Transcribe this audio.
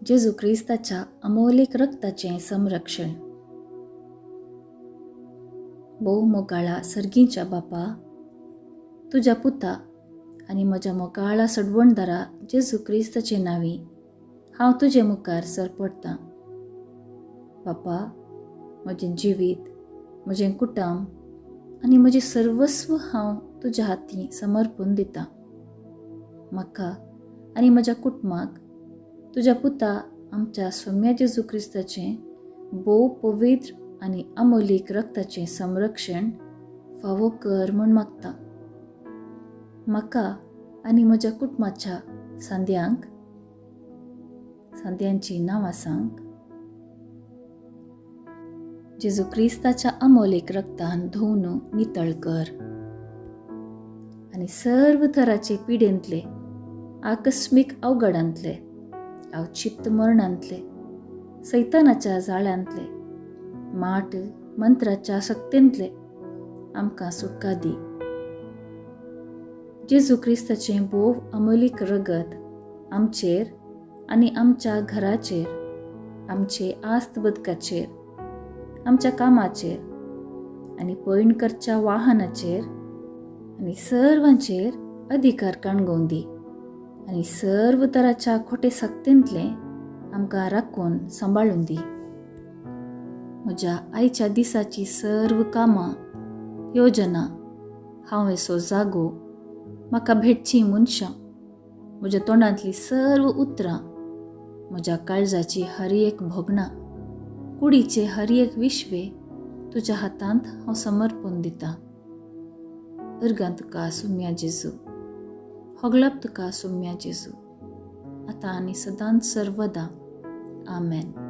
जेजू क्रिस्ताच्या अमोलीक रक्ताचें संरक्षण. भोव मोगाळा सर्गीच्या बापा, तुज्या पुता आनी म्हज्या मोगाळा सडवणदारा जेजू क्रिस्ताचे नांवी हांव तुजे मुखार सरपडटां. बापा, म्हजें जिवीत, म्हजें कुटुंब आनी म्हजें सर्वस्व हांव तुज्या हातीं समर्पून दितां. म्हाका आनी म्हज्या कुटुंबाक तुज्या पुता आमच्या सौम्या जेजू क्रिस्ताचें भोव पवित्र आनी अमोलीक रक्ताचें संरक्षण फावो कर म्हूण मागतां. म्हाका आनी म्हज्या कुटुंबाच्या सांद्यांची नांवां सांग. जेजू क्रिस्ताच्या अमोलीक रक्तान धुवन नितळ कर आनी सर्व तराचे पिडेंतले, आकस्मीक अवघडांतले, अवचित्त मरणांतले, सैतानाच्या जाळ्यांतले, माट मंत्राच्या सक्तींतले आमकां सुटका दी. जेजू क्रिस्ताचें भोव अमोलीक रगत आमचेर आनी आमच्या घराचेर, आमचे आस्त बदकाचेर, आमच्या कामाचेर आनी पैण करच्या वाहनाचेर आनी सर्वांचेर अधिकार काणगोवन दी आनी सर्व तराच्या खोटे सक्तींतले आमकां राखून सांबाळून दी. म्हज्या आयच्या दिसाची सर्व कामां, योजना, हांवेसो जागो, म्हाका भेटचीं मनशां, म्हज्या तोंडांतलीं सर्व उतरां, म्हज्या काळजाची हर एक भोगणां, कुडीचे हर एक विश्वे तुज्या हातांत हांव समर्पून दितां. अर्गां तुका सौम्या जेजू, होगलाप तुका सौम्या जेजू, आतां आनी सदांच सर्वदा. आमेन.